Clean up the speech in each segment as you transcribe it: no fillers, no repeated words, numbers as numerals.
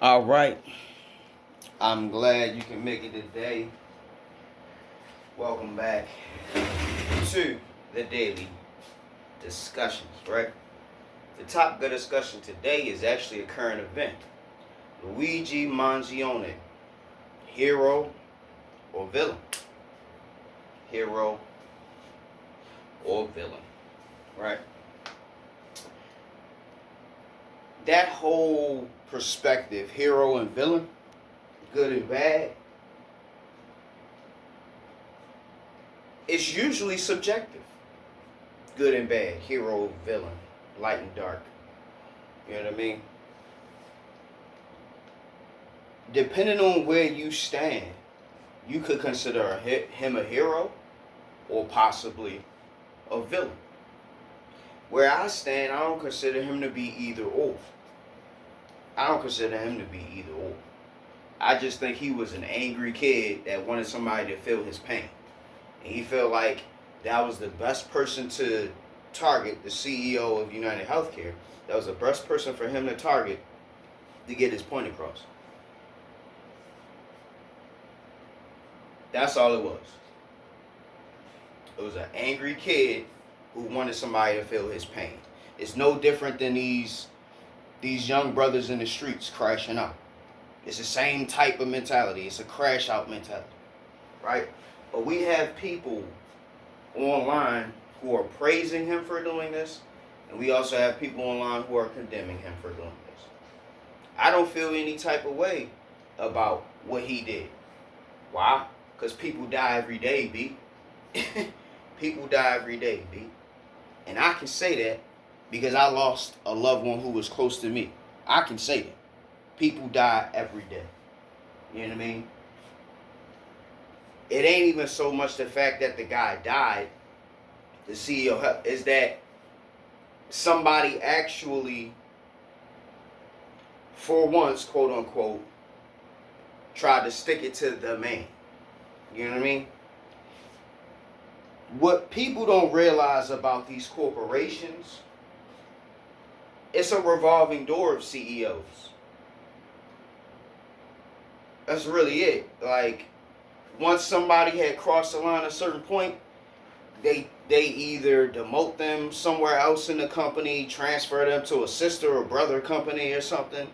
All right. I'm glad you can make it today. Welcome back to the daily discussions, right? The topic of discussion today is actually a current event. Luigi Mangione, hero or villain? Hero or villain, right? That whole perspective, hero and villain, good and bad, it's usually subjective. Good and bad, hero, villain, light and dark. You know what I mean? Depending on where you stand, you could consider him a hero or possibly a villain. Where I stand, I don't consider him to be either or. I don't consider him to be either or. I just think he was an angry kid that wanted somebody to feel his pain. And he felt like that was the best person to target, the CEO of United Healthcare. That was the best person for him to target to get his point across. That's all it was. It was an angry kid who wanted somebody to feel his pain. It's no different than these young brothers in the streets crashing out. It's the same type of mentality. It's a crash out mentality, right? But we have people online who are praising him for doing this, and we also have people online who are condemning him for doing this. I don't feel any type of way about what he did. Why? Because people die every day, B. People die every day, B. And I can say that because I lost a loved one who was close to me. I can say that. People die every day. You know what I mean? It ain't even so much the fact that the guy died, the CEO, is that somebody actually, for once, quote unquote, tried to stick it to the man. You know what I mean? What people don't realize about these corporations, it's a revolving door of CEOs. That's really it. Like, once somebody had crossed the line at a certain point, they either demote them somewhere else in the company, transfer them to a sister or brother company or something.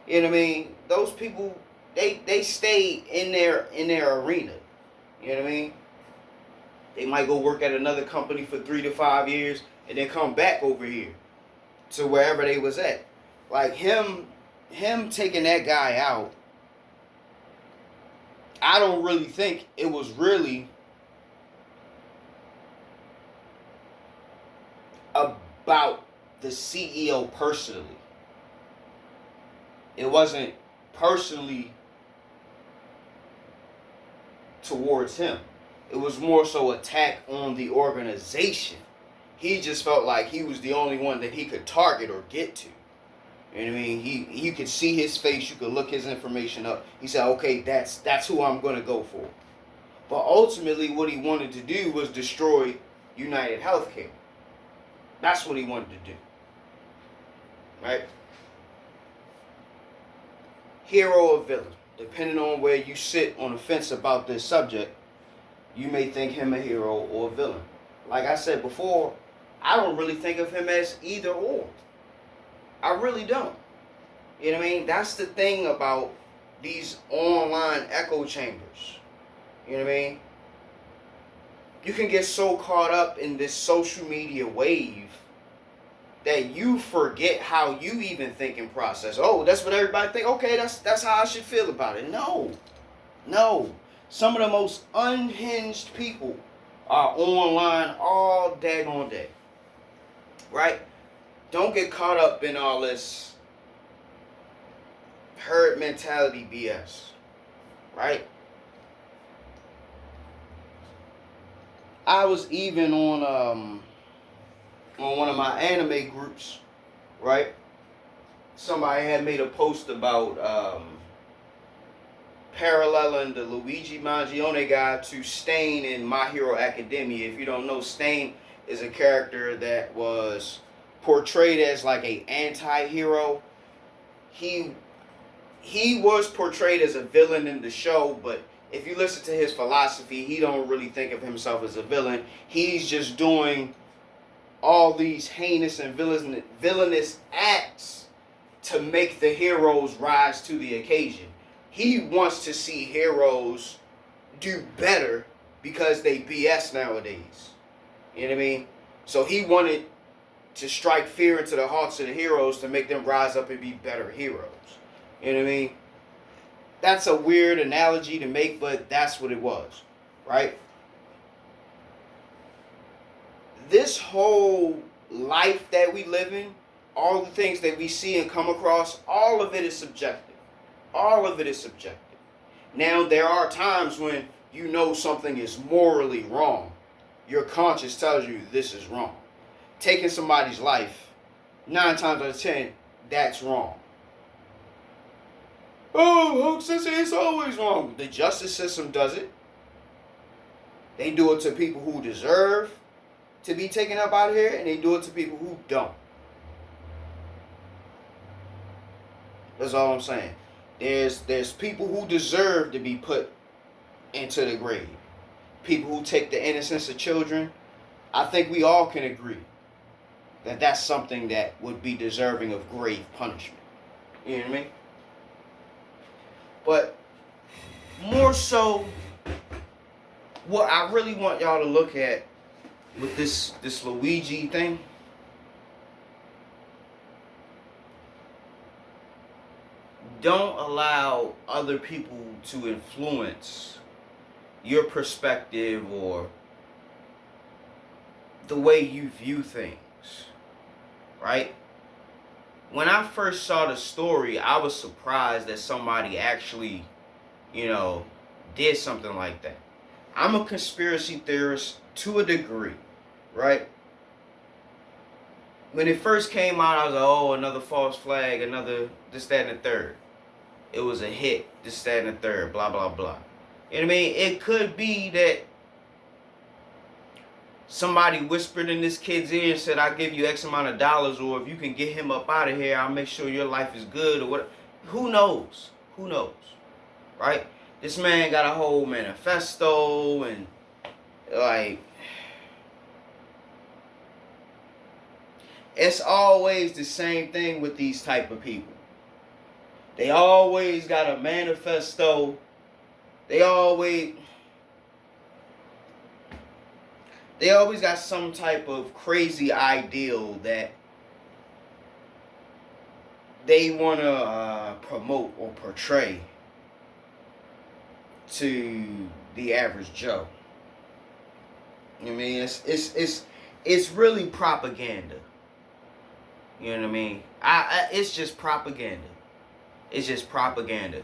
You know what I mean? Those people, they stay in their arena. You know what I mean? They might go work at another company for 3 to 5 years and then come back over here to wherever they was at. Like him taking that guy out, I don't really think it was really about the CEO personally. It wasn't personally towards him. It was more so attack on the organization. He just felt like he was the only one that he could target or get to. You know what I mean? You could see his face. You could look his information up. He said, okay, that's who I'm going to go for. But ultimately, what he wanted to do was destroy United Healthcare. That's what he wanted to do. Right? Hero or villain. Depending on where you sit on the fence about this subject, you may think him a hero or a villain. Like I said before, I don't really think of him as either or. I really don't. You know what I mean? That's the thing about these online echo chambers. You know what I mean? You can get so caught up in this social media wave that you forget how you even think and process. Oh, that's what everybody think. Okay, that's how I should feel about it. No. Some of the most unhinged people are online all daggone day. Right? Don't get caught up in all this herd mentality BS. Right? I was even on one of my anime groups, right? Somebody had made a post about paralleling the Luigi Mangione guy to Stain in My Hero Academia. If you don't know, Stain is a character that was portrayed as like a anti-hero. He he was portrayed as a villain in the show, but if you listen to his philosophy, he don't really think of himself as a villain. He's just doing all these heinous and villainous acts to make the heroes rise to the occasion. He wants to see heroes do better because they BS nowadays. You know what I mean? So he wanted to strike fear into the hearts of the heroes to make them rise up and be better heroes. You know what I mean? That's a weird analogy to make, but that's what it was, right? This whole life that we live in, all the things that we see and come across, all of it is subjective. All of it is subjective. Now, there are times when you know something is morally wrong. Your conscience tells you this is wrong. Taking somebody's life, 9 times out of 10, that's wrong. Oh, Sensei, it's always wrong. The justice system does it. They do it to people who deserve to be taken up out of here, and they do it to people who don't. That's all I'm saying. There's people who deserve to be put into the grave. People who take the innocence of children. I think we all can agree that that's something that would be deserving of grave punishment. You know what I mean? But more so, what I really want y'all to look at with this Luigi thing, don't allow other people to influence your perspective or the way you view things, right? When I first saw the story, I was surprised that somebody actually, did something like that. I'm a conspiracy theorist to a degree, right? When it first came out, I was like, oh, another false flag, another this, that, and the third. It was a hit, this, that, and the third, blah, blah, blah. You know what I mean? It could be that somebody whispered in this kid's ear and said, I'll give you X amount of dollars, or if you can get him up out of here, I'll make sure your life is good, or what. Who knows? Who knows? Right? This man got a whole manifesto, and it's always the same thing with these type of people. They always got a manifesto. They always got some type of crazy ideal that they want to promote or portray to the average Joe. You know what I mean? It's really propaganda. You know what I mean? It's just propaganda. It's just propaganda.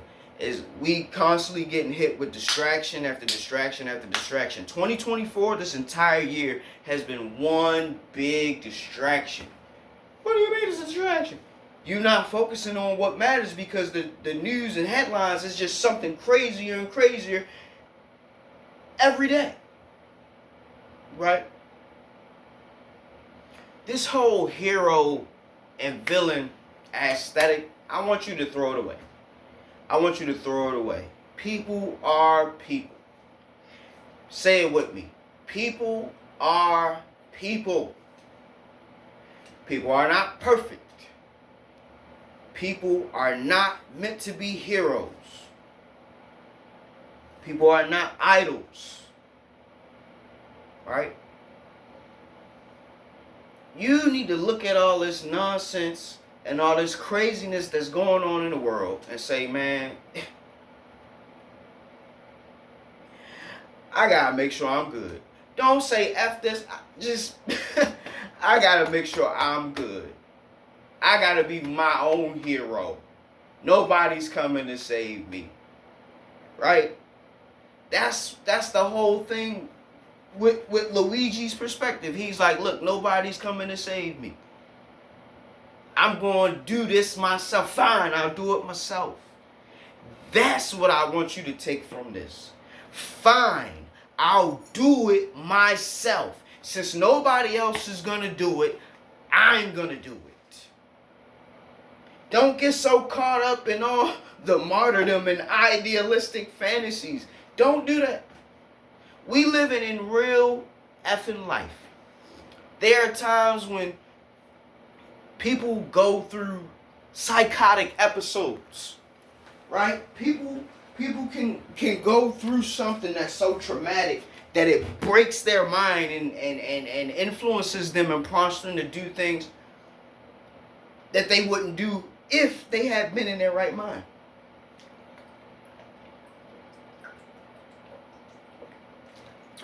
We constantly getting hit with distraction after distraction after distraction. 2024, this entire year, has been one big distraction. What do you mean it's a distraction? You're not focusing on what matters because the news and headlines is just something crazier and crazier every day. Right? This whole hero and villain aesthetic, I want you to throw it away. I want you to throw it away. People are people. Say it with me. People are people. People are not perfect. People are not meant to be heroes. People are not idols. Right? You need to look at all this nonsense and all this craziness that's going on in the world and say, man, I gotta make sure I'm good. Don't say F this. I gotta make sure I'm good. I gotta be my own hero. Nobody's coming to save me. Right? That's the whole thing with Luigi's perspective. He's like, look, nobody's coming to save me. I'm going to do this myself. Fine, I'll do it myself. That's what I want you to take from this. Fine, I'll do it myself. Since nobody else is going to do it, I'm going to do it. Don't get so caught up in all the martyrdom and idealistic fantasies. Don't do that. We living in real effing life. There are times when people go through psychotic episodes, right? People can go through something that's so traumatic that it breaks their mind and influences them and prompts them to do things that they wouldn't do if they had been in their right mind.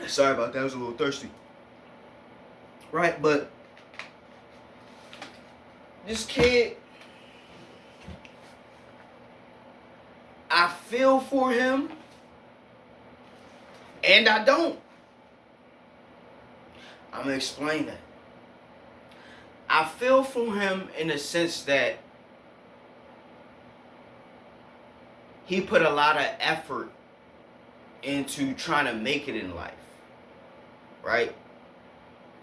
Sorry about that, I was a little thirsty. Right, but this kid, I feel for him and I don't. I'm gonna explain that. I feel for him in the sense that he put a lot of effort into trying to make it in life, right?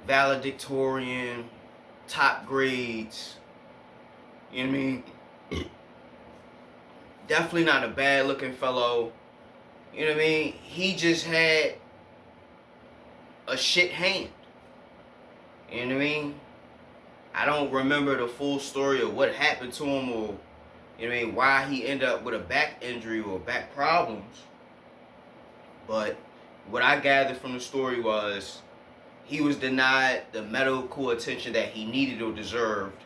Valedictorian, top grades, you know what I mean? Definitely not a bad looking fellow, you know what I mean? He just had a shit hand, you know what I mean? I don't remember the full story of what happened to him or, you know what I mean, why he ended up with a back injury or back problems. But what I gathered from the story was he was denied the medical attention that he needed or deserved.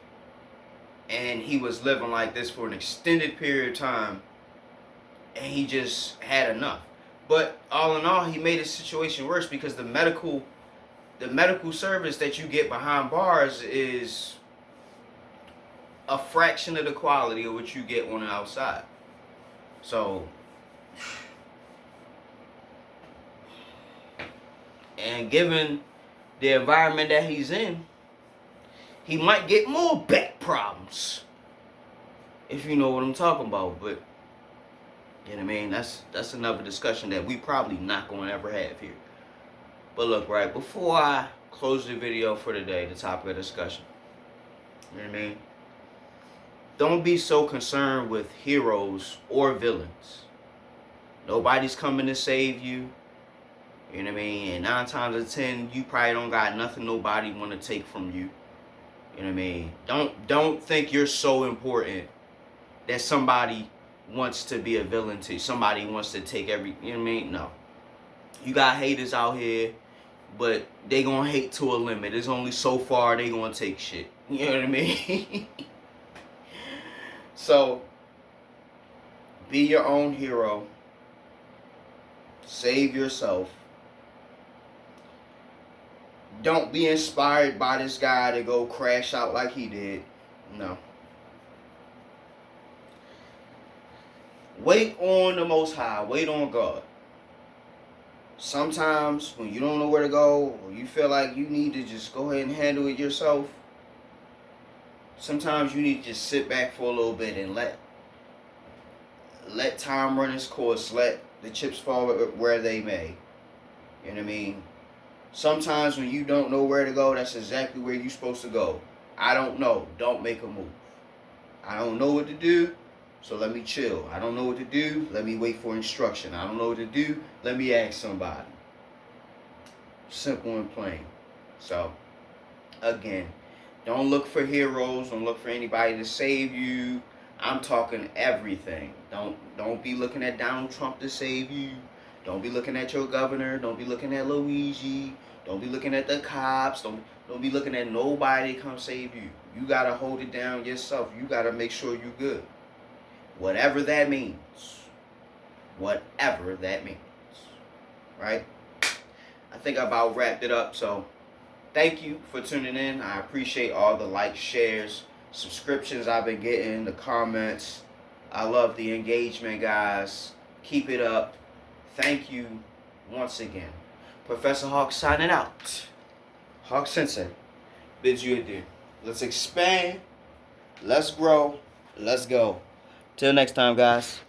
And he was living like this for an extended period of time. And he just had enough. But all in all, he made the situation worse because the medical service that you get behind bars is a fraction of the quality of what you get on the outside. So, and given the environment that he's in, he might get more back problems, if you know what I'm talking about. But you know what I mean, that's another discussion that we probably not going to ever have here. But look, right, before I close the video for today, the topic of discussion, you know what I mean, don't be so concerned with heroes or villains. Nobody's coming to save you. You know what I mean? And 9 times out of 10, you probably don't got nothing nobody want to take from you. You know what I mean? Don't think you're so important that somebody wants to be a villain to you. Somebody wants to take every, you know what I mean? No. You got haters out here, but they gonna hate to a limit. It's only so far they gonna take shit. You know what I mean? So, be your own hero. Save yourself. Don't be inspired by this guy to go crash out like he did. No. Wait on the Most High. Wait on God. Sometimes when you don't know where to go or you feel like you need to just go ahead and handle it yourself, sometimes you need to just sit back for a little bit and let time run its course. Let the chips fall where they may. You know what I mean? Sometimes when you don't know where to go, that's exactly where you're supposed to go. I don't know. Don't make a move. I don't know what to do, so let me chill. I don't know what to do. Let me wait for instruction. I don't know what to do. Let me ask somebody. Simple and plain. So, again, don't look for heroes. Don't look for anybody to save you. I'm talking everything. Don't be looking at Donald Trump to save you. Don't be looking at your governor. Don't be looking at Luigi. Don't be looking at the cops. Don't be looking at nobody to come save you. You got to hold it down yourself. You got to make sure you're good. Whatever that means. Whatever that means. Right? I think I about wrapped it up. So, thank you for tuning in. I appreciate all the likes, shares, subscriptions I've been getting, the comments. I love the engagement, guys. Keep it up. Thank you once again. Professor Hawk signing out. Hawk Sensei bids you adieu. Let's expand. Let's grow. Let's go. Till next time, guys.